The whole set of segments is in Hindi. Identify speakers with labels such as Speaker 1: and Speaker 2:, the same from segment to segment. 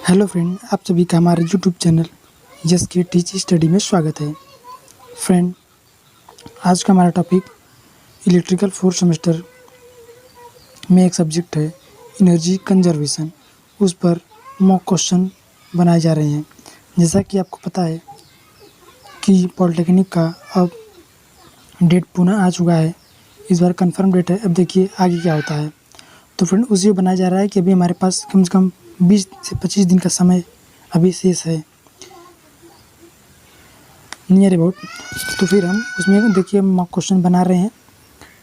Speaker 1: हेलो फ्रेंड, आप सभी का हमारे यूट्यूब चैनल यस के टीच स्टडी में स्वागत है। फ्रेंड, आज का हमारा टॉपिक इलेक्ट्रिकल फोर्थ सेमेस्टर में एक सब्जेक्ट है एनर्जी कंजर्वेशन। उस पर मॉक क्वेश्चन बनाए जा रहे हैं। जैसा कि आपको पता है कि पॉलिटेक्निक का अब डेट पुनः आ चुका है। इस बार कंफर्म डेट है। अब देखिए आगे क्या होता है। तो फ्रेंड, उसी को बनाया जा रहा है कि अभी हमारे पास कम से कम 20 से 25 दिन का समय अभी शेष है, नियर अबाउट। तो फिर हम उसमें देखिए मॉक क्वेश्चन बना रहे हैं,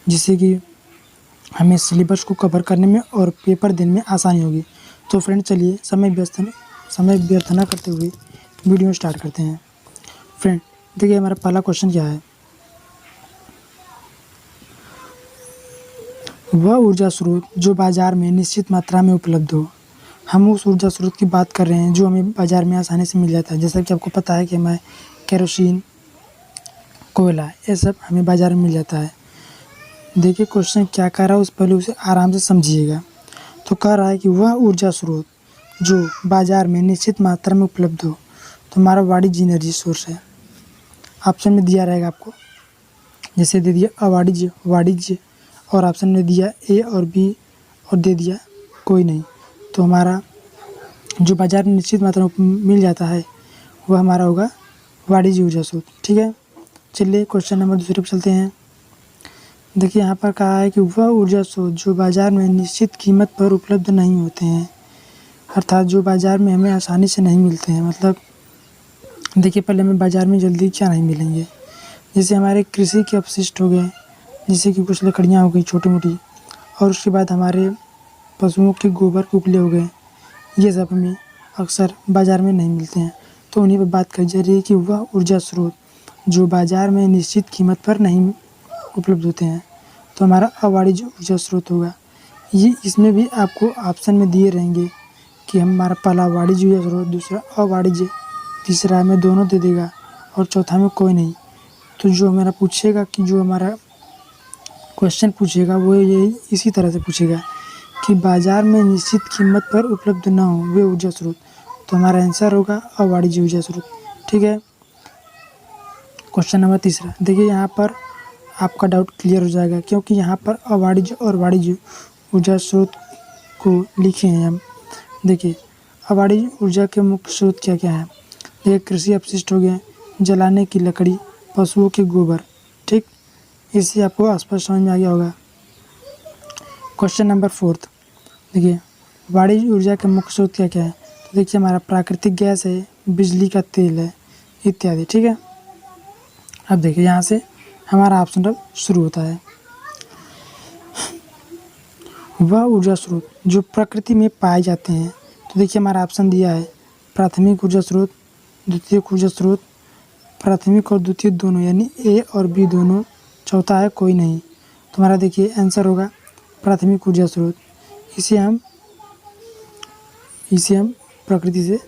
Speaker 1: जिससे कि हमें सिलेबस को कवर करने में और पेपर देने में आसानी होगी। तो फ्रेंड, चलिए समय व्यर्थ न करते हुए वीडियो स्टार्ट करते हैं। फ्रेंड, देखिए हमारा पहला क्वेश्चन क्या है। वह ऊर्जा स्रोत जो बाजार में निश्चित मात्रा में उपलब्ध हो। हम उस ऊर्जा स्रोत की बात कर रहे हैं जो हमें बाजार में आसानी से मिल जाता है। जैसा कि आपको पता है कि हमें केरोसिन, कोयला, ये सब हमें बाजार में मिल जाता है। देखिए क्वेश्चन क्या कह रहा है, उस पहले उसे आराम से समझिएगा। तो कह रहा है कि वह ऊर्जा स्रोत जो बाजार में निश्चित मात्रा में उपलब्ध हो। तो हमारा वाणिज्य एनर्जी सोर्स है। ऑप्शन में दिया रहेगा आपको, जैसे दे दिया अवाणिज्य, वाणिज्य, और ऑप्शन में दिया ए और बी और दे दिया कोई नहीं। तो हमारा जो बाजार में निश्चित मात्रा में मिल जाता है वह हमारा होगा वाणिज्य ऊर्जा स्रोत। ठीक है, चलिए क्वेश्चन नंबर दूसरे पर चलते हैं। देखिए यहाँ पर कहा है कि वह ऊर्जा स्रोत जो बाजार में निश्चित कीमत पर उपलब्ध नहीं होते हैं, अर्थात जो बाजार में हमें आसानी से नहीं मिलते हैं। मतलब देखिए पहले हमें बाजार में जल्दी क्या नहीं मिलेंगे, जैसे हमारे कृषि के अपशिष्ट हो गए, जैसे कि कुछ लकड़ियाँ हो गई छोटी मोटी, और उसके बाद हमारे पशुओं के गोबर के उपले हो गए। ये सब हमें अक्सर बाज़ार में नहीं मिलते हैं। तो उन्हीं पर बात करी जा रही है कि वह ऊर्जा स्रोत जो बाज़ार में निश्चित कीमत पर नहीं उपलब्ध होते हैं। तो हमारा अवाणिज्य ऊर्जा स्रोत होगा। ये इसमें भी आपको ऑप्शन में दिए रहेंगे कि हमारा पहला वाणिज्य ऊर्जा स्रोत, दूसरा अवाणिज्य, तीसरा में दोनों दे देगा और चौथा में कोई नहीं। तो जो हमारा पूछेगा कि जो हमारा क्वेश्चन पूछेगा वो यही इसी तरह से पूछेगा कि बाज़ार में निश्चित कीमत पर उपलब्ध ना हो वे ऊर्जा स्रोत। तो हमारा आंसर होगा अवाणिज्य ऊर्जा स्रोत। ठीक है, क्वेश्चन नंबर तीसरा। देखिए यहाँ पर आपका डाउट क्लियर हो जाएगा, क्योंकि यहाँ पर अवाणिज्य और वाणिज्य ऊर्जा स्रोत को लिखे हैं हम। देखिए अवाणिज्य ऊर्जा के मुख्य स्रोत क्या क्या है। देखिए कृषि अपशिष्ट हो गए, जलाने की लकड़ी, पशुओं के गोबर। ठीक, इससे आपको स्पष्ट समझ में आ गया होगा। Question number fourth. देखिए वाणिज्य ऊर्जा के मुख्य स्रोत क्या क्या है। तो देखिए हमारा प्राकृतिक गैस है, बिजली का तेल है, इत्यादि। ठीक है, अब देखिए यहाँ से हमारा ऑप्शन अब शुरू होता है। वह ऊर्जा स्रोत जो प्रकृति में पाए जाते हैं। तो देखिए हमारा ऑप्शन दिया है प्राथमिक ऊर्जा स्रोत, द्वितीयक ऊर्जा स्रोत, प्राथमिक और द्वितीय दोनों, यानी ए और बी दोनों, चौथा है कोई नहीं। तो हमारा देखिए आंसर होगा प्राथमिक ऊर्जा स्रोत। इसे हम प्रकृति से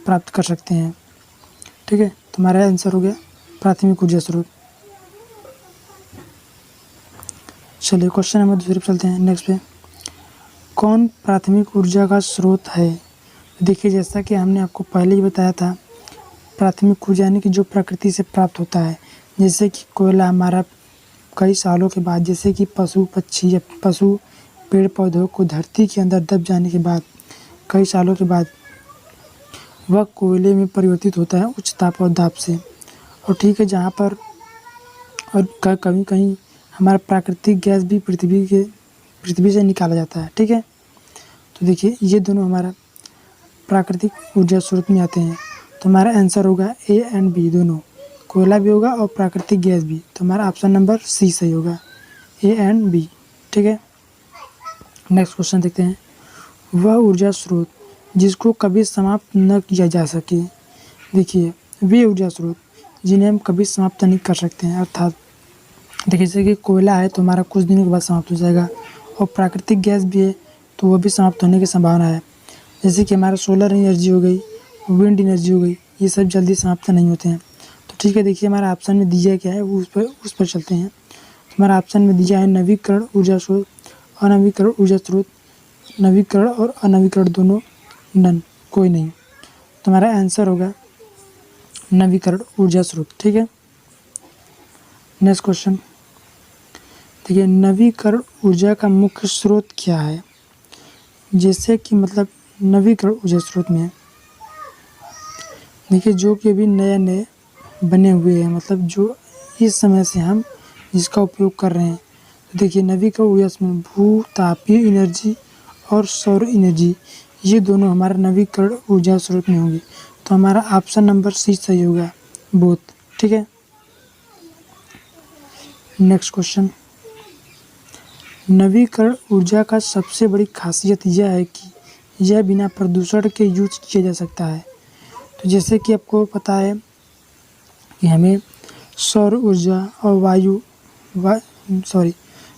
Speaker 1: प्राप्त कर सकते हैं। ठीक है, तो हमारा आंसर हो गया प्राथमिक ऊर्जा स्रोत। चलिए क्वेश्चन नंबर दूसरे पर चलते हैं, नेक्स्ट पे। कौन प्राथमिक ऊर्जा का स्रोत है। देखिए जैसा कि हमने आपको पहले ही बताया था, प्राथमिक ऊर्जा यानी कि जो प्रकृति से प्राप्त होता है। जैसे कि कोयला हमारा कई सालों के बाद, जैसे कि पशु पक्षी या पशु पेड़ पौधों को धरती के अंदर दब जाने के बाद कई सालों के बाद वह कोयले में परिवर्तित होता है उच्च ताप और दाब से। और ठीक है, जहाँ पर और कहीं कहीं हमारा प्राकृतिक गैस भी पृथ्वी से निकाला जाता है। ठीक है, तो देखिए ये दोनों हमारा प्राकृतिक ऊर्जा स्रोत में आते हैं। तो हमारा आंसर होगा ए एंड बी दोनों, कोयला भी होगा और प्राकृतिक गैस भी। तो हमारा ऑप्शन नंबर सी सही होगा, ए एंड बी। ठीक है, नेक्स्ट क्वेश्चन देखते हैं। वह ऊर्जा स्रोत जिसको कभी समाप्त न किया जा सके। देखिए वे ऊर्जा स्रोत जिन्हें हम कभी समाप्त नहीं कर सकते हैं, अर्थात देखिए जैसे कि कोयला है तो हमारा कुछ दिनों के बाद समाप्त हो जाएगा, और प्राकृतिक गैस भी है तो वह भी समाप्त होने की संभावना है। जैसे कि हमारा सोलर एनर्जी हो गई, विंड एनर्जी हो गई, ये सब जल्दी समाप्त नहीं होते हैं। तो ठीक है, देखिए हमारा ऑप्शन में दिया क्या है वो उस पर चलते हैं। तो हमारा ऑप्शन में दिया है नवीकरण ऊर्जा स्रोत, अनवीकरण ऊर्जा स्रोत, नवीकरण और अनवीकरण दोनों नन, कोई नहीं। तो हमारा आंसर होगा नवीकरण ऊर्जा स्रोत। ठीक है, नेक्स्ट क्वेश्चन देखिए, नवीकरण ऊर्जा का मुख्य स्रोत क्या है। जैसे कि मतलब नवीकरण ऊर्जा स्रोत में देखिए जो कि अभी नए नए बने हुए हैं, मतलब जो इस समय से हम जिसका उपयोग कर रहे हैं। तो देखिए नवीकरण ऊर्जा में भू तापीय एनर्जी और सौर एनर्जी, ये दोनों हमारा नवीकरण ऊर्जा स्रोत में होंगे। तो हमारा ऑप्शन नंबर सी सही होगा, बोथ। ठीक है, नेक्स्ट क्वेश्चन, नवीकरण ऊर्जा का सबसे बड़ी खासियत यह है कि यह बिना प्रदूषण के यूज किया जा सकता है। तो जैसे कि आपको पता है कि हमें सौर ऊर्जा और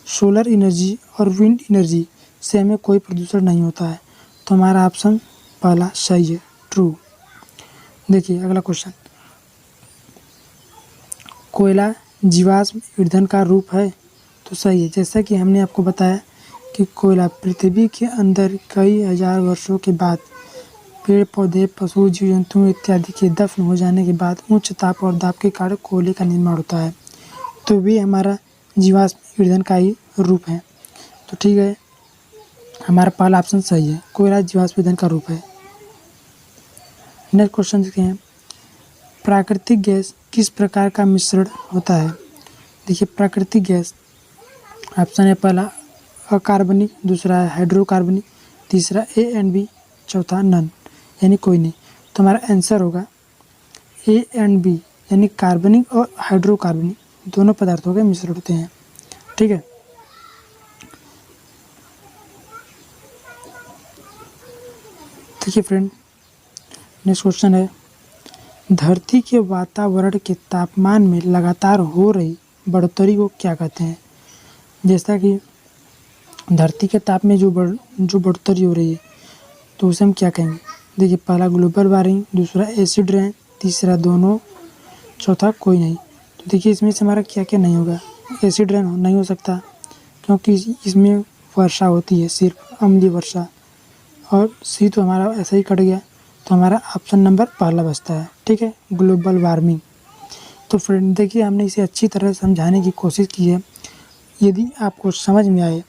Speaker 1: सोलर एनर्जी और विंड एनर्जी से हमें कोई प्रदूषण नहीं होता है। तो हमारा ऑप्शन पहला सही है, ट्रू। देखिए अगला क्वेश्चन, कोयला जीवाश्म ईंधन का रूप है। तो सही है, जैसा कि हमने आपको बताया कि कोयला पृथ्वी के अंदर कई हजार वर्षों के बाद पेड़ पौधे, पशु, जीव जंतु इत्यादि के दफन हो जाने के बाद उच्च ताप और दाब के कारण कोयले का निर्माण होता है। तो वे हमारा जीवाश्म ईंधन का ही रूप है। तो ठीक है, हमारा पहला ऑप्शन सही है, कोयला जीवाश्म ईंधन का रूप है। नेक्स्ट क्वेश्चन देखते हैं, प्राकृतिक गैस किस प्रकार का मिश्रण होता है। देखिए प्राकृतिक गैस ऑप्शन है पहला अकार्बनिक, दूसरा है हाइड्रोकार्बनिक, तीसरा A&B, चौथा नन यानी कोई नहीं। तो हमारा आंसर होगा A&B यानी कार्बनिक और हाइड्रोकार्बनिक दोनों पदार्थों के मिश्रण होते हैं। ठीक है, देखिए फ्रेंड, नेक्स्ट क्वेश्चन है, धरती के वातावरण के तापमान में लगातार हो रही बढ़ोतरी को क्या कहते हैं। जैसा कि धरती के ताप में जो बढ़ोतरी हो रही है तो उसे हम क्या कहेंगे। देखिए पहला ग्लोबल वार्मिंग, दूसरा एसिड रेन, तीसरा दोनों, चौथा कोई नहीं। तो देखिए इसमें से हमारा क्या क्या नहीं होगा। एसिड रेन नहीं हो सकता क्योंकि इसमें वर्षा होती है, सिर्फ अम्लीय वर्षा, और सी तो हमारा ऐसा ही कट गया। तो हमारा ऑप्शन नंबर पहला बचता है। ठीक है, ग्लोबल वार्मिंग। तो फ्रेंड देखिए हमने इसे अच्छी तरह समझाने की कोशिश की है। यदि आपको समझ में आए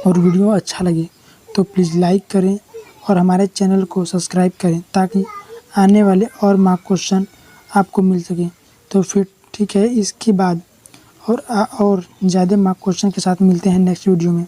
Speaker 1: और वीडियो अच्छा लगे तो प्लीज़ लाइक करें और हमारे चैनल को सब्सक्राइब करें ताकि आने वाले और मार्क क्वेश्चन आपको मिल सकें। तो फिर ठीक है, इसके बाद और ज़्यादा मार्क क्वेश्चन के साथ मिलते हैं नेक्स्ट वीडियो में।